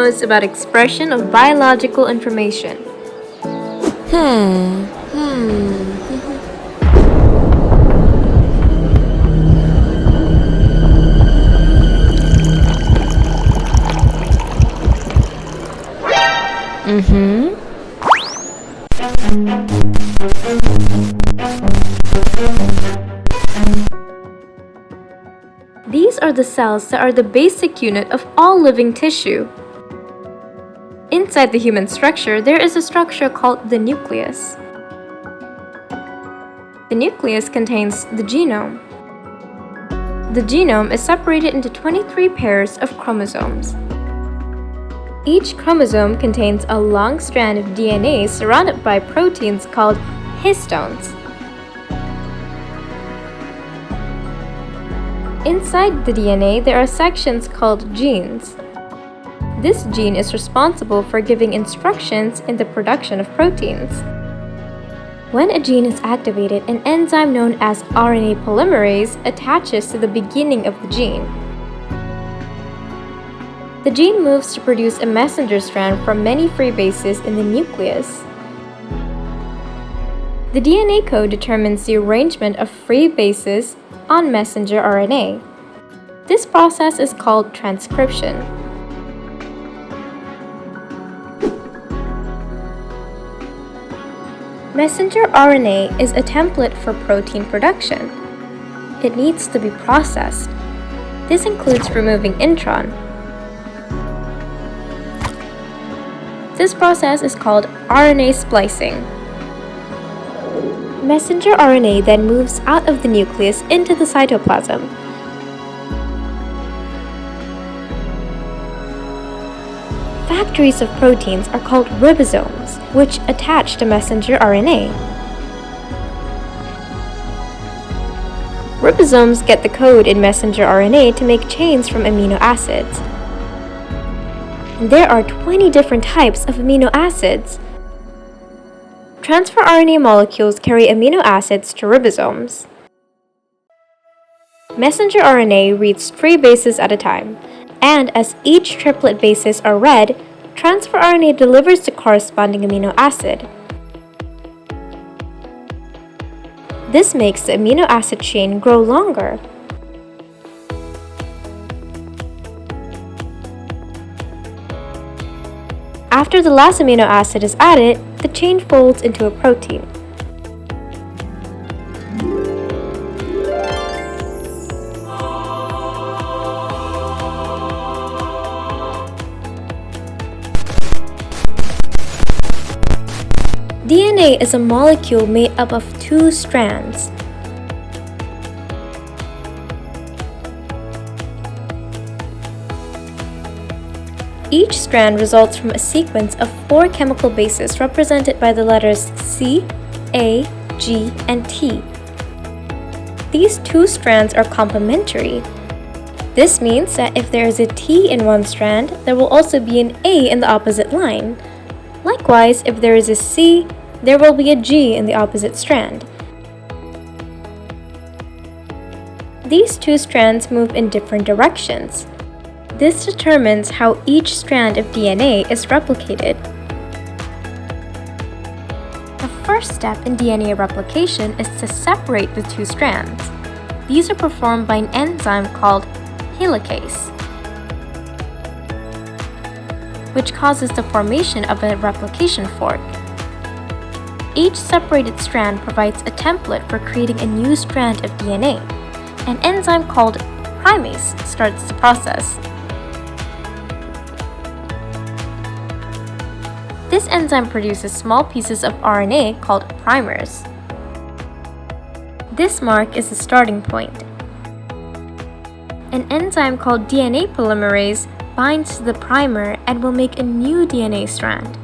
knows about expression of biological information? These are the cells that are the basic unit of all living tissue. Inside the human structure, there is a structure called the nucleus. The nucleus contains the genome. The genome is separated into 23 pairs of chromosomes. Each chromosome contains a long strand of DNA surrounded by proteins called histones. Inside the DNA, there are sections called genes. This gene is responsible for giving instructions in the production of proteins. When a gene is activated, an enzyme known as RNA polymerase attaches to the beginning of the gene. The gene moves to produce a messenger strand from many free bases in the nucleus. The DNA code determines the arrangement of free bases on messenger RNA. This process is called transcription. Messenger RNA is a template for protein production. It needs to be processed. This includes removing intron. This process is called RNA splicing. Messenger RNA then moves out of the nucleus into the cytoplasm. Factories of proteins are called ribosomes, which attach to messenger RNA. Ribosomes get the code in messenger RNA to make chains from amino acids. And there are 20 different types of amino acids. Transfer RNA molecules carry amino acids to ribosomes. Messenger RNA reads 3 bases at a time, and as each triplet bases are read, transfer RNA delivers the corresponding amino acid. This makes the amino acid chain grow longer. After the last amino acid is added, the chain folds into a protein. DNA is a molecule made up of 2 strands. Each strand results from a sequence of 4 chemical bases represented by the letters C, A, G, and T. These 2 strands are complementary. This means that if there is a T in one strand, there will also be an A in the opposite line. Likewise, if there is a C, there will be a G in the opposite strand. These 2 strands move in different directions. This determines how each strand of DNA is replicated. The first step in DNA replication is to separate the 2 strands. These are performed by an enzyme called helicase, which causes the formation of a replication fork. Each separated strand provides a template for creating a new strand of DNA. An enzyme called primase starts the process. This enzyme produces small pieces of RNA called primers. This mark is the starting point. An enzyme called DNA polymerase binds to the primer and will make a new DNA strand.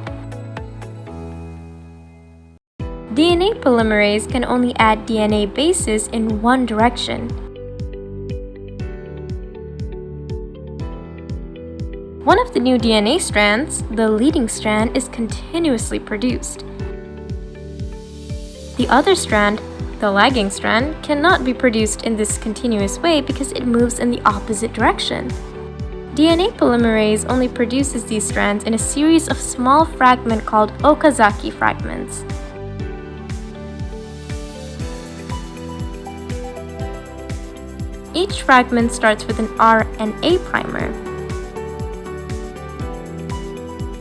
DNA polymerase can only add DNA bases in one direction. One of the new DNA strands, the leading strand, is continuously produced. The other strand, the lagging strand, cannot be produced in this continuous way because it moves in the opposite direction. DNA polymerase only produces these strands in a series of small fragments called Okazaki fragments. Each fragment starts with an RNA primer.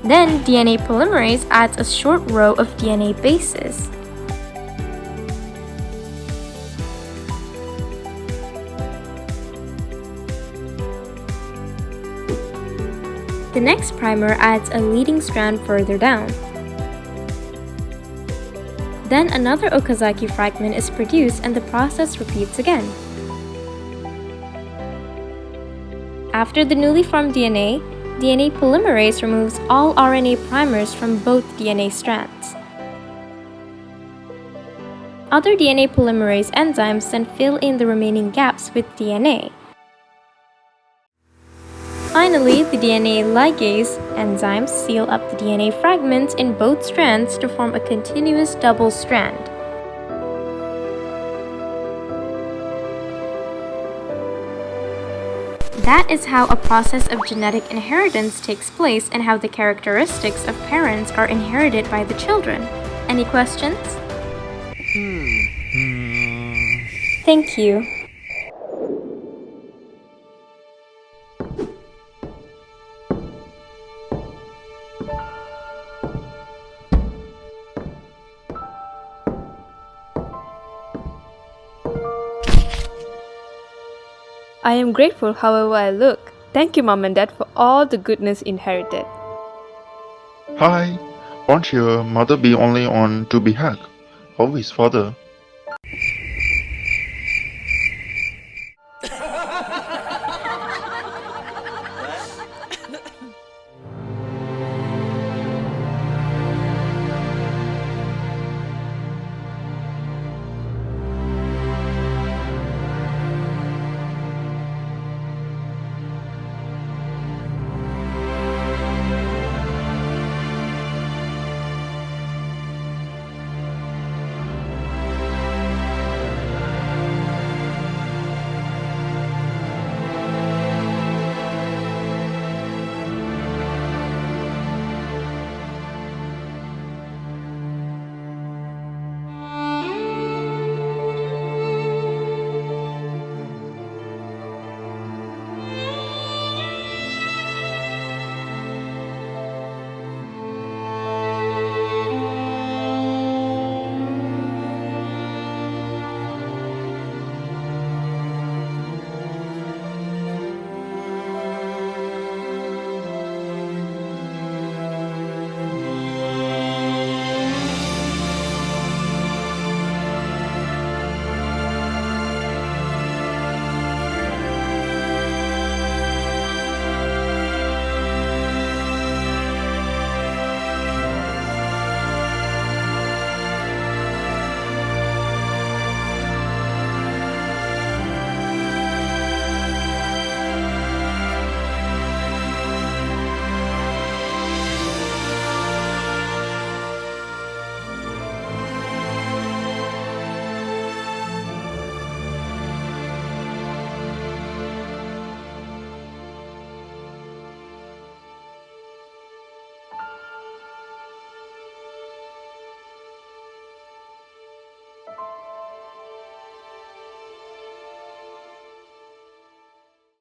Then DNA polymerase adds a short row of DNA bases. The next primer adds a leading strand further down. Then another Okazaki fragment is produced and the process repeats again. After the newly formed DNA polymerase removes all RNA primers from both DNA strands. Other DNA polymerase enzymes then fill in the remaining gaps with DNA. Finally, the DNA ligase enzymes seal up the DNA fragments in both strands to form a continuous double strand. That is how a process of genetic inheritance takes place and how the characteristics of parents are inherited by the children. Any questions? Thank you. I am grateful however I look. Thank you, Mom and Dad, for all the goodness inherited. Hi, won't your mother be only on to be hacked? How is father?